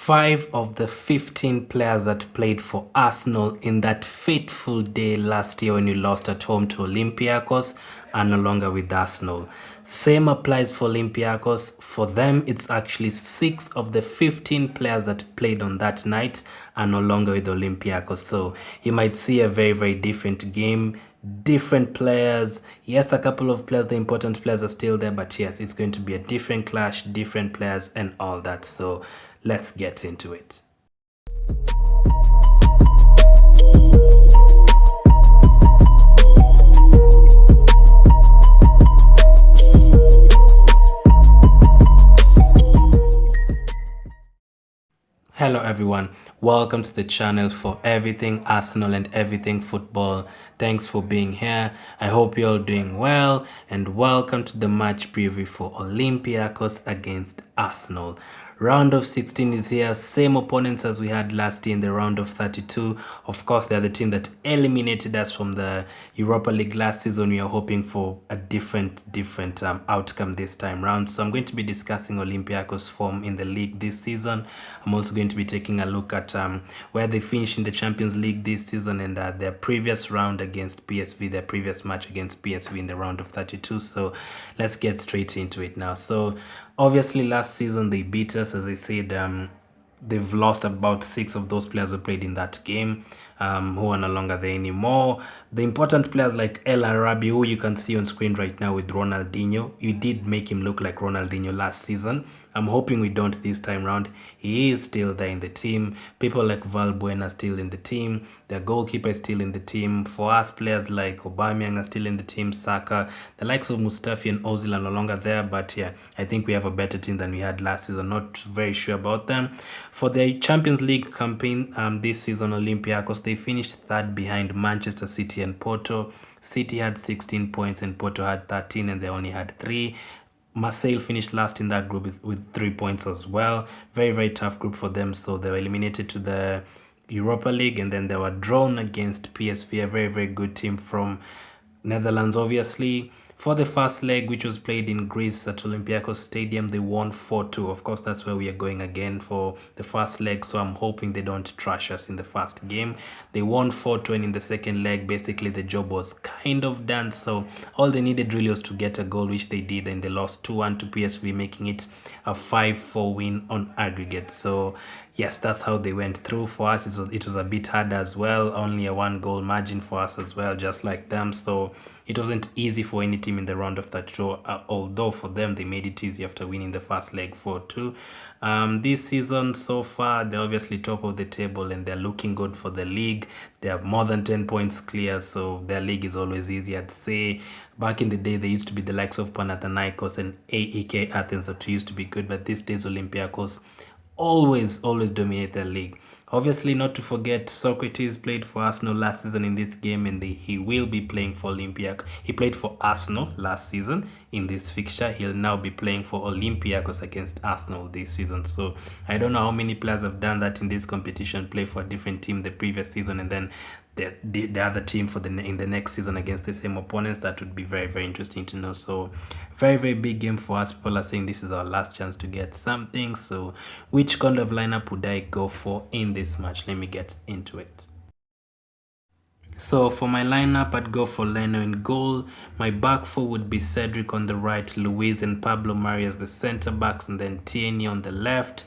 5 of the 15 players that played for Arsenal in that fateful day last year when you lost at home to Olympiacos are no longer with Arsenal. Same applies for Olympiacos. For them, it's actually 6 of the 15 players that played on that night are no longer with Olympiacos. So you might see a very, very different game. Different players. Yes, a couple of players, the important players are still there, but yes, it's going to be a different clash, different players and all that. So let's get into it. Hello everyone, welcome to the channel for everything Arsenal and everything football. Thanks for being here. I hope you're all doing well and welcome to the match preview for Olympiacos against Arsenal. Round of 16 is here, same opponents as we had last year in the round of 32. Of course, they're the team that eliminated us from the Europa League last season. We are hoping for a different outcome this time round. So I'm going to be discussing Olympiacos' form in the league this season. I'm also going to be taking a look at where they finished in the Champions League this season and their previous round against PSV, their previous match against PSV in the round of 32. So let's get straight into it now. So obviously last season they beat us, as I said. They've lost about 6 of those players who played in that game, who are no longer there anymore. The important players like El Arabi, who you can see on screen right now with Ronaldinho. You did make him look like Ronaldinho last season. I'm hoping we don't this time round. He is still there in the team. People like Valbuena are still in the team. Their goalkeeper is still in the team. For us, players like Aubameyang are still in the team. Saka, the likes of Mustafi and Ozil are no longer there. But yeah, I think we have a better team than we had last season. Not very sure about them. For the Champions League campaign this season, Olympiacos, they finished third behind Manchester City and Porto. City had 16 points and Porto had 13 and they only had 3. Marseille finished last in that group with 3 points as well. Very, very tough group for them. So they were eliminated to the Europa League and then they were drawn against PSV, a very, very good team from Netherlands, obviously. For the first leg, which was played in Greece at Olympiacos Stadium, they won 4-2. Of course, that's where we are going again for the first leg, so I'm hoping they don't trash us in the first game. They won 4-2, and in the second leg, basically the job was kind of done. So all they needed really was to get a goal, which they did, and they lost 2-1 to PSV, making it a 5-4 win on aggregate. So yes, that's how they went through. For us, it was a bit harder as well. Only a 1-goal margin for us as well, just like them. So it wasn't easy for any team in the round of 32, although for them, they made it easy after winning the first leg 4-2. This season so far, they're obviously top of the table and they're looking good for the league. They have more than 10 points clear, so their league is always easy. I'd say back in the day, they used to be the likes of Panathinaikos and AEK Athens that used to be good, but these days, Olympiacos always dominate the league. Obviously, not to forget, Socrates played for Arsenal last season in this game, and he will be playing for Olympiacos. He played for Arsenal last season in this fixture. He'll now be playing for Olympiacos against Arsenal this season. So I don't know how many players have done that in this competition, play for a different team the previous season and then the other team for in the next season against the same opponents. That would be very, very interesting to know. So very, very big game for us. People are saying this is our last chance to get something. So which kind of lineup would I go for in this match? Let me get into it. So for my lineup, I'd go for Leno in goal. My back four would be Cedric on the right, Luis and Pablo Mari as the center backs, and then Tierney on the left.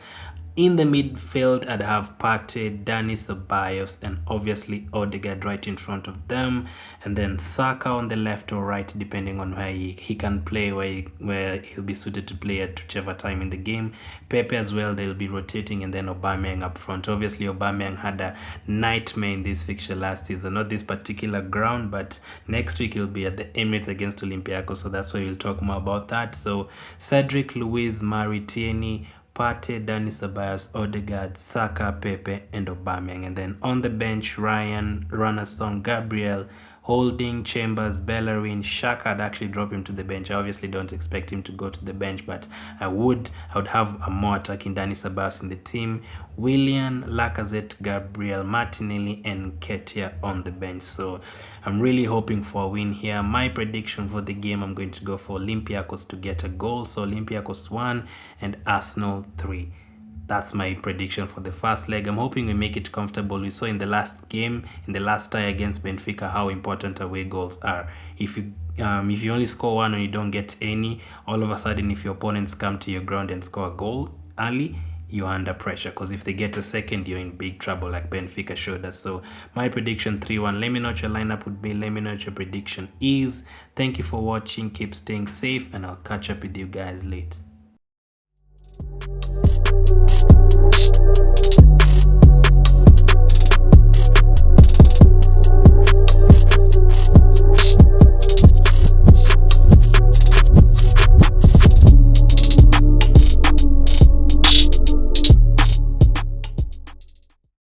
In the midfield, I'd have Partey, Dani Ceballos, and obviously Odegaard right in front of them. And then Saka on the left or right, depending on where he can play, where he'll be suited to play at whichever time in the game. Pepe as well, they'll be rotating, and then Aubameyang up front. Obviously, Aubameyang had a nightmare in this fixture last season. Not this particular ground, but next week he'll be at the Emirates against Olympiacos, so that's why we'll talk more about that. So Cedric, Luis, Mari, Tierney, Partey, Dani Ceballos, Odegaard, Saka, Pepe, and Aubameyang. And then on the bench, Ryan, Ranasong, Gabriel, Holding, Chambers, Bellerin, Xhaka. I'd actually drop him to the bench. I obviously don't expect him to go to the bench, but I would have a more attacking Dani Ceballos in the team. Willian, Lacazette, Gabriel, Martinelli, and Ketia on the bench. So I'm really hoping for a win here. My prediction for the game, I'm going to go for Olympiacos to get a goal. So Olympiacos 1 and Arsenal 3. That's my prediction for the first leg. I'm hoping we make it comfortable. We saw in the last game, in the last tie against Benfica, how important away goals are. If you only score one and you don't get any, all of a sudden if your opponents come to your ground and score a goal early, you're under pressure, because if they get a second, you're in big trouble, like Benfica showed us. So my prediction 3-1. Let me know what your lineup would be. Let me know what your prediction is. Thank you for watching. Keep staying safe, and I'll catch up with you guys later.